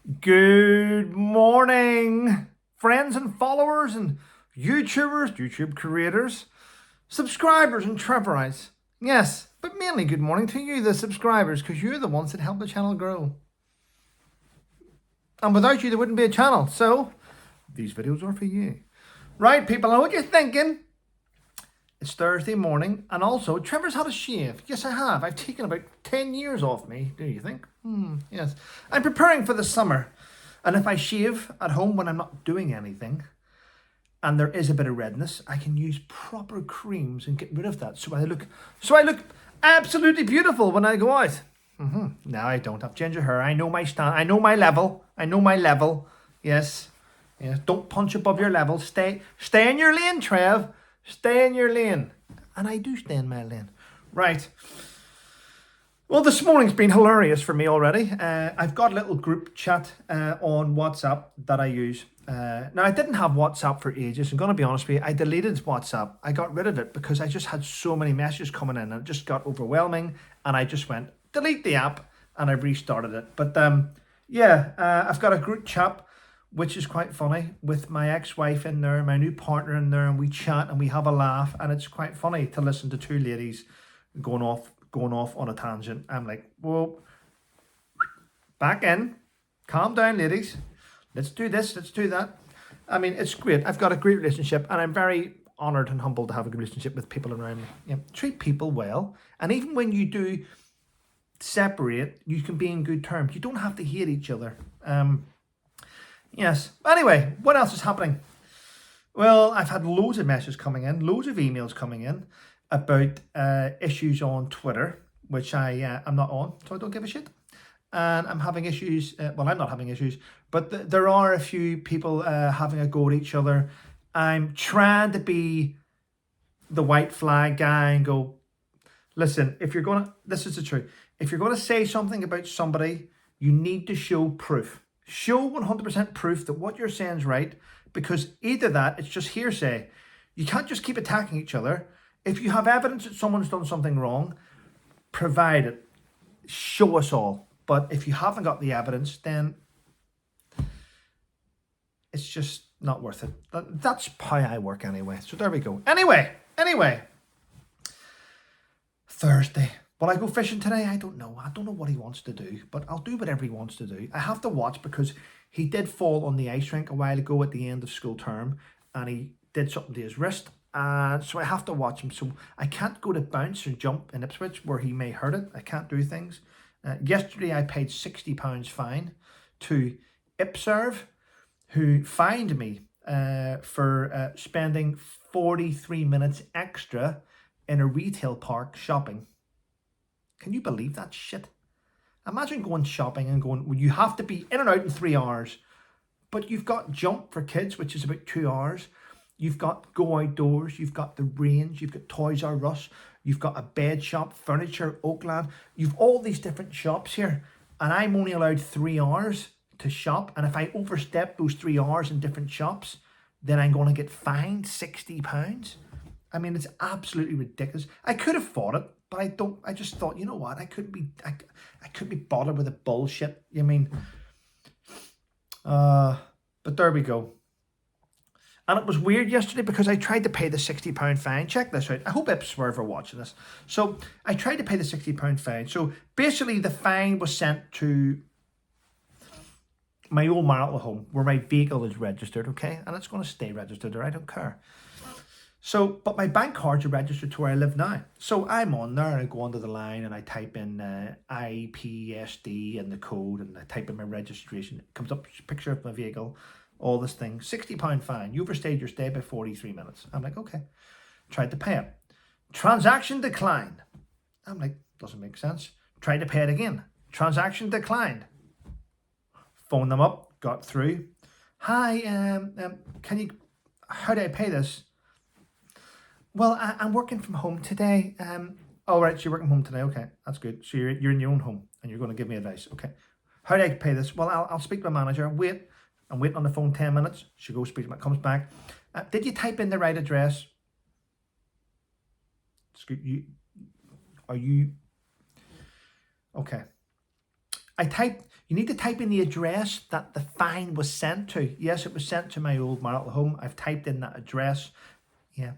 Good morning, friends and followers and YouTubers, YouTube creators, subscribers and Trevorites. Yes, but mainly good morning to you, the subscribers, because you're the ones that help the channel grow. And without you, there wouldn't be a channel. So, these videos are for you. Right, people, I know what you're thinking. It's Thursday morning, and also, Trevor's had a shave. Yes, I have. I've taken about 10 years off me, do you think? Yes. I'm preparing for the summer. And if I shave at home when I'm not doing anything, and there is a bit of redness, I can use proper creams and get rid of that. So I look absolutely beautiful when I go out. Now I don't have ginger hair. I know my stand. I know my level. I know my level. Yes. Yes. Don't punch above your level. Stay in your lane, Trev. Stay in your lane. And I do stay in my lane. Right. Well, this morning's been hilarious for me already. I've got a little group chat on WhatsApp that I use. Now, I didn't have WhatsApp for ages. I'm going to be honest with you. I deleted WhatsApp. I got rid of it because I just had so many messages coming in and it just got overwhelming. And I just went, delete the app, and I restarted it. But I've got a group chat, which is quite funny, with my ex-wife in there, my new partner in there, and we chat and we have a laugh. And it's quite funny to listen to two ladies going off on a tangent. I'm like, whoa, back in, calm down, ladies. Let's do this, let's do that. I mean, it's great. I've got a great relationship, and I'm very honoured and humbled to have a good relationship with people around me. Yeah, treat people well, and even when you do separate, you can be in good terms. You don't have to hate each other. Yes. Anyway, what else is happening? Well, I've had loads of messages coming in, loads of emails coming in about issues on Twitter, which I'm not on, so I don't give a shit. And I'm having issues. Well, I'm not having issues, but there are a few people having a go at each other. I'm trying to be the white flag guy and go, listen, this is the truth. If you're gonna say something about somebody, you need to show proof. Show 100% proof that what you're saying is right, because either that, it's just hearsay. You can't just keep attacking each other. If you have evidence that someone's done something wrong, provide it. Show us all. But if you haven't got the evidence, then it's just not worth it. That's how I work anyway. So there we go. Anyway. Thursday. Will I go fishing today? I don't know. I don't know what he wants to do, but I'll do whatever he wants to do. I have to watch because he did fall on the ice rink a while ago at the end of school term, and he did something to his wrist. And so I have to watch him. So I can't go to bounce or jump in Ipswich where he may hurt it. I can't do things. Yesterday I paid £60 fine to Ipserve, who fined me for spending 43 minutes extra in a retail park shopping. Can you believe that shit? Imagine going shopping and going, well, you have to be in and out in 3 hours, but you've got jump for kids, which is about 2 hours. You've got go outdoors, you've got the range, you've got Toys R Us, you've got a bed shop, furniture, Oakland. You've all these different shops here, and I'm only allowed 3 hours to shop. And if I overstep those 3 hours in different shops, then I'm going to get fined £60. I mean, it's absolutely ridiculous. I could have fought it, but I don't. I just thought, you know what? I couldn't be bothered with the bullshit. I mean, but there we go. And it was weird yesterday because I tried to pay the £60 fine. Check this out. I hope Ipswich are watching this. So I tried to pay the £60 fine. So basically the fine was sent to my old marital home where my vehicle is registered, okay? And it's going to stay registered there. I don't care. So, but my bank cards are registered to where I live now. So I'm on there and I go onto the line and I type in IPSD and the code and I type in my registration. It comes up a picture of my vehicle. All this thing, £60 fine. You overstayed your stay by 43 minutes. I'm like, okay. Tried to pay it. Transaction declined. I'm like, doesn't make sense. Tried to pay it again. Transaction declined. Phoned them up, got through. Hi, how do I pay this? Well, I'm working from home today. All right, so you're working from home today. Okay, that's good. So you're in your own home and you're going to give me advice. Okay. How do I pay this? Well, I'll speak to my manager. Wait. I'm waiting on the phone 10 minutes. She goes, speaks, comes back. Did you type in the right address? Are you? Okay. I typed, You need to type in the address that the fine was sent to. Yes, it was sent to my old marital home. I've typed in that address. Yeah.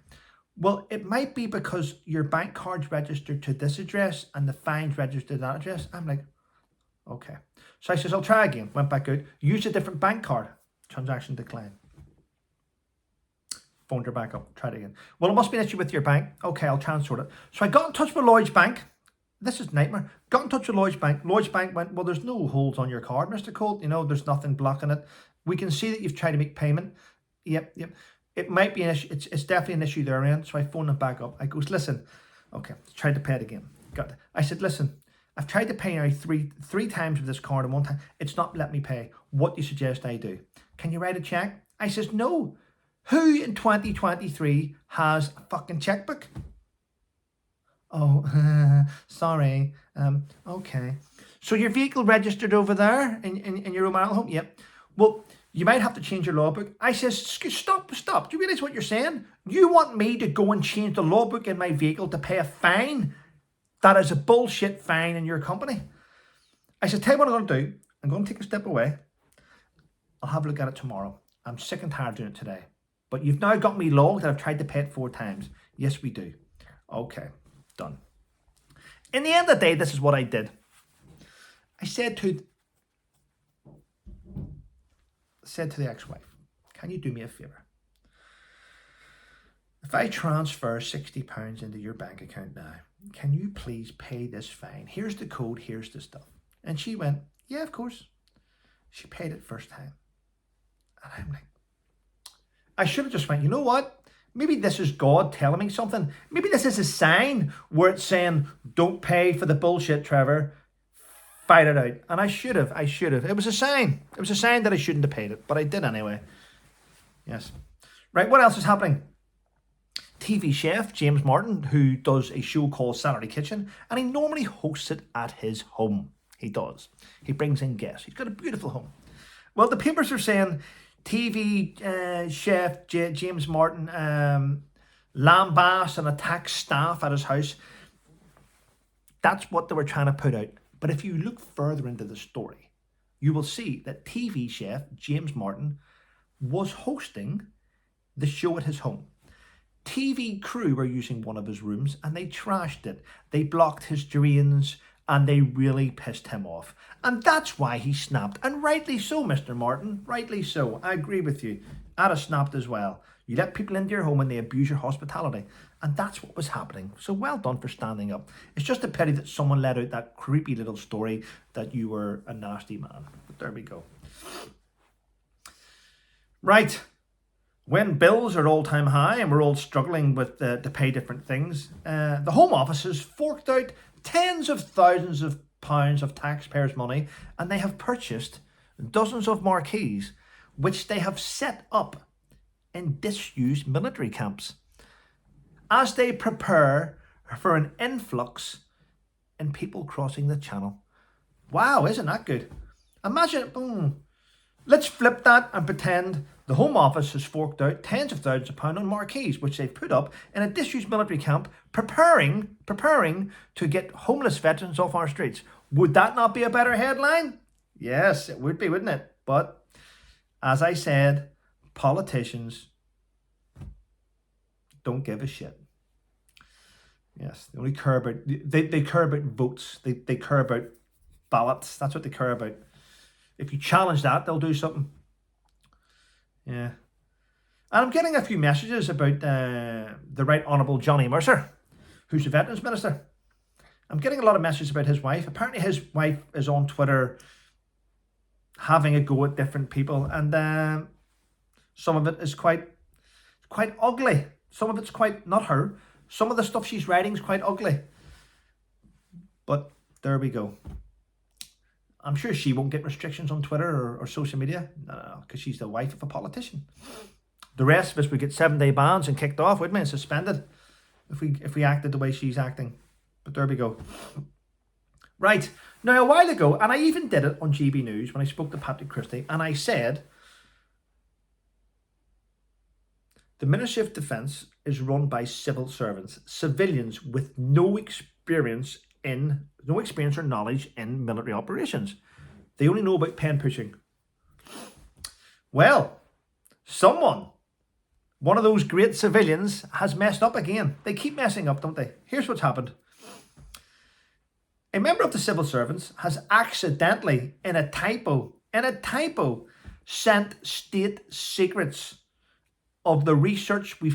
Well, it might be because your bank card's registered to this address and the fine's registered to that address. I'm like, okay. So I says, I'll try again. Went back out. Used a different bank card. Transaction declined. Phoned her back up. Tried it again. Well, it must be an issue with your bank. Okay, I'll try and sort it. So I got in touch with Lloyd's Bank. This is nightmare. Got in touch with Lloyd's Bank. Lloyd's Bank went, well, there's no holes on your card, Mr. Colt. You know, there's nothing blocking it. We can see that you've tried to make payment. Yep. It might be an issue. It's definitely an issue there, Rant. So I phoned them back up. I goes, listen, okay, tried to pay it again. Got it. I said, listen, I've tried to pay now three times with this card and one time. It's not letting me pay. What do you suggest I do? Can you write a check? I says, no. Who in 2023 has a fucking checkbook? Oh, sorry. Okay. So your vehicle registered over there in your own marital home? Yep. Well, you might have to change your logbook. I says, stop. Do you realise what you're saying? You want me to go and change the logbook in my vehicle to pay a fine? That is a bullshit fine in your company. I said, tell you what I'm going to do. I'm going to take a step away. I'll have a look at it tomorrow. I'm sick and tired of doing it today. But you've now got me logged that I've tried to pay it 4 times. Yes, we do. Okay, done. In the end of the day, this is what I did. I said to the ex-wife, can you do me a favour? If I transfer £60 into your bank account now, can you please pay this fine? Here's the code, here's the stuff. And she went, yeah, of course. She paid it first time. And I'm like, I should have just went, you know what? Maybe this is God telling me something. Maybe this is a sign where it's saying, don't pay for the bullshit, Trevor. Fight it out. And I should have. It was a sign. It was a sign that I shouldn't have paid it, but I did anyway. Yes. Right, what else is happening? TV chef James Martin, who does a show called Saturday Kitchen, and he normally hosts it at his home. He does. He brings in guests. He's got a beautiful home. Well, the papers are saying TV chef James Martin lambast and attacks staff at his house. That's what they were trying to put out. But if you look further into the story, you will see that TV chef James Martin was hosting the show at his home. TV crew were using one of his rooms and they trashed it. They blocked his drains and they really pissed him off. And that's why he snapped. And rightly so, Mr. Martin. Rightly so. I agree with you. I'd have snapped as well. You let people into your home and they abuse your hospitality. And that's what was happening. So well done for standing up. It's just a pity that someone let out that creepy little story that you were a nasty man. But there we go. Right. When bills are all-time high and we're all struggling with to pay different things, the Home Office has forked out tens of thousands of pounds of taxpayers' money, and they have purchased dozens of marquees, which they have set up in disused military camps as they prepare for an influx in people crossing the channel. Wow, isn't that good? Imagine, let's flip that and pretend the Home Office has forked out tens of thousands of pounds on marquees, which they've put up in a disused military camp, preparing to get homeless veterans off our streets. Would that not be a better headline? Yes, it would be, wouldn't it? But, as I said, politicians don't give a shit. Yes, they only care about, they care about votes. They care about ballots. That's what they care about. If you challenge that, they'll do something. Yeah. And I'm getting a few messages about the Right Honourable Johnny Mercer, who's the Veterans Minister. I'm getting a lot of messages about his wife. Apparently his wife is on Twitter having a go at different people, and some of it is quite ugly. Some of it's quite, not her, some of the stuff she's writing is quite ugly. But there we go. I'm sure she won't get restrictions on Twitter or social media. No, because she's the wife of a politician. The rest of us would get 7-day bans and kicked off, wouldn't we? And suspended if we acted the way she's acting. But there we go. Right. Now, a while ago, and I even did it on GB News when I spoke to Patrick Christie, and I said, the Ministry of Defence is run by civil servants, civilians with no experience or knowledge in military operations. They only know about pen pushing. Well, one of those great civilians has messed up again. They keep messing up, don't they? Here's what's happened. A member of the civil servants has accidentally, in a typo, sent state secrets of the research the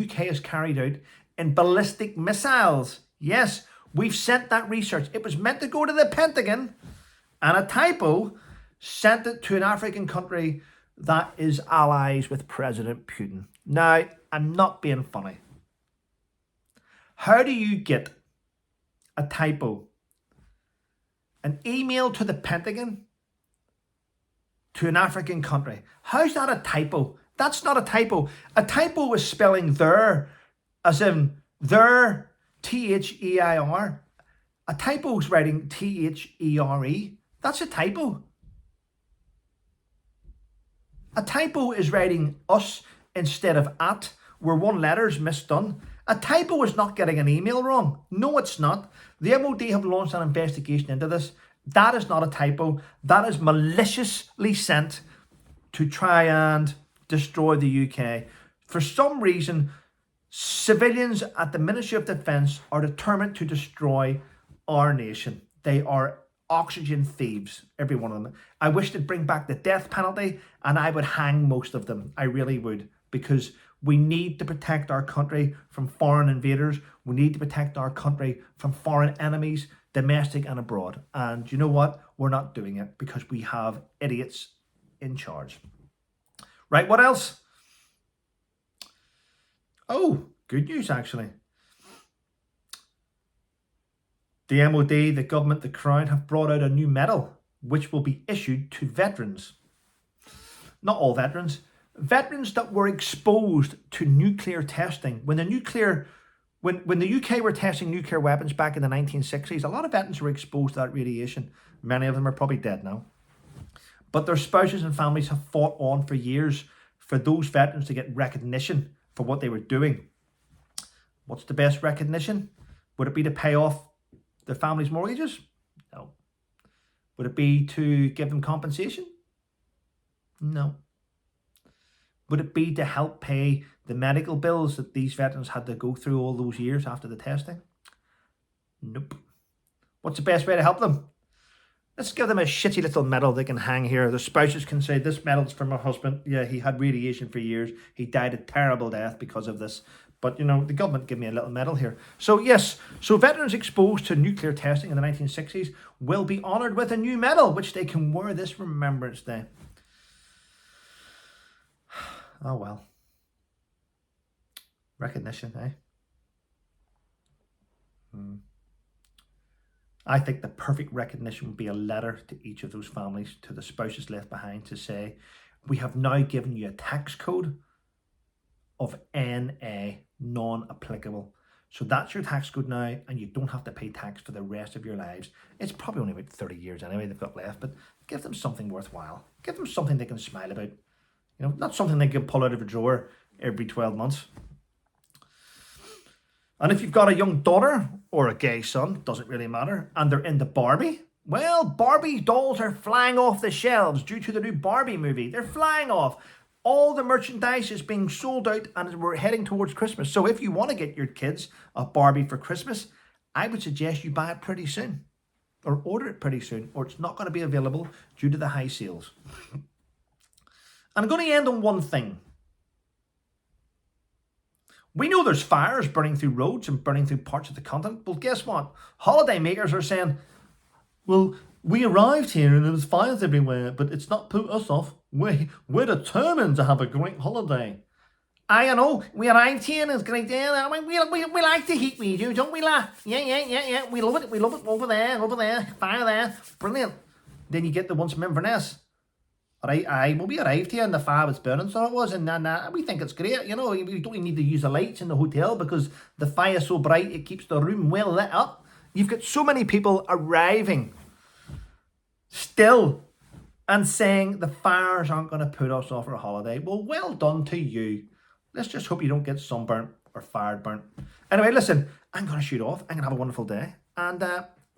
UK has carried out in ballistic missiles. Yes, we've sent that research. It was meant to go to the Pentagon, and a typo sent it to an African country that is allies with President Putin. Now, I'm not being funny. How do you get a typo, an email to the Pentagon, to an African country? How's that a typo? That's not a typo. A typo is spelling there, as in there, T-H-E-I-R. A typo is writing T-H-E-R-E. That's a typo. A typo is writing us instead of at, where one letter is misdone. A typo is not getting an email wrong. No, it's not. The MOD have launched an investigation into this. That is not a typo. That is maliciously sent to try and destroy the UK. For some reason, civilians at the Ministry of Defence are determined to destroy our nation. They are oxygen thieves, every one of them. I wish they'd bring back the death penalty, and I would hang most of them. I really would, because we need to protect our country from foreign invaders. We need to protect our country from foreign enemies, domestic and abroad. And you know what? We're not doing it because we have idiots in charge. Right, what else? Oh, good news actually. The MOD, the government, the Crown have brought out a new medal which will be issued to veterans. Not all veterans. Veterans that were exposed to nuclear testing. When the UK were testing nuclear weapons back in the 1960s, a lot of veterans were exposed to that radiation. Many of them are probably dead now. But their spouses and families have fought on for years for those veterans to get recognition for what they were doing. What's the best recognition? Would it be to pay off their families' mortgages? No. Would it be to give them compensation? No. Would it be to help pay the medical bills that these veterans had to go through all those years after the testing? Nope. What's the best way to help them? Let's give them a shitty little medal they can hang here. The spouses can say, this medal's for my husband. Yeah, he had radiation for years. He died a terrible death because of this. But, you know, the government give me a little medal here. So, yes, so veterans exposed to nuclear testing in the 1960s will be honoured with a new medal, which they can wear this Remembrance Day. Oh, well. Recognition, eh? I think the perfect recognition would be a letter to each of those families, to the spouses left behind, to say, we have now given you a tax code of NA, non-applicable. So that's your tax code now, and you don't have to pay tax for the rest of your lives. It's probably only about 30 years anyway they've got left, but give them something worthwhile. Give them something they can smile about. You know, not something they can pull out of a drawer every 12 months. And if you've got a young daughter or a gay son, doesn't really matter, and they're into Barbie, well, Barbie dolls are flying off the shelves due to the new Barbie movie. They're flying off. All the merchandise is being sold out, and we're heading towards Christmas. So if you want to get your kids a Barbie for Christmas, I would suggest you buy it pretty soon, or order it pretty soon, or it's not going to be available due to the high sales. And I'm going to end on one thing. We know there's fires burning through roads and burning through parts of the continent. Well, guess what? Holiday makers are saying, well, we arrived here and there was fires everywhere, but it's not put us off. We're determined to have a great holiday. I know, we arrived here and it's great day. We like the heat we do, don't we, lad? Yeah. We love it. Over there, fire there. Brilliant. Then you get the ones from Inverness. Well, we arrived here and the fire was burning, so it was, and we think it's great, you know, we don't even need to use the lights in the hotel because the fire's so bright it keeps the room well lit up. You've got so many people arriving still and saying the fires aren't going to put us off our holiday. Well done to you. Let's just hope you don't get sunburnt or fire burnt. Anyway, listen, I'm going to shoot off. I'm going to have a wonderful day, and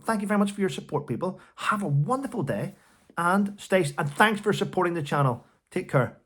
thank you very much for your support, people. Have a wonderful day and thanks for supporting the channel. Take care.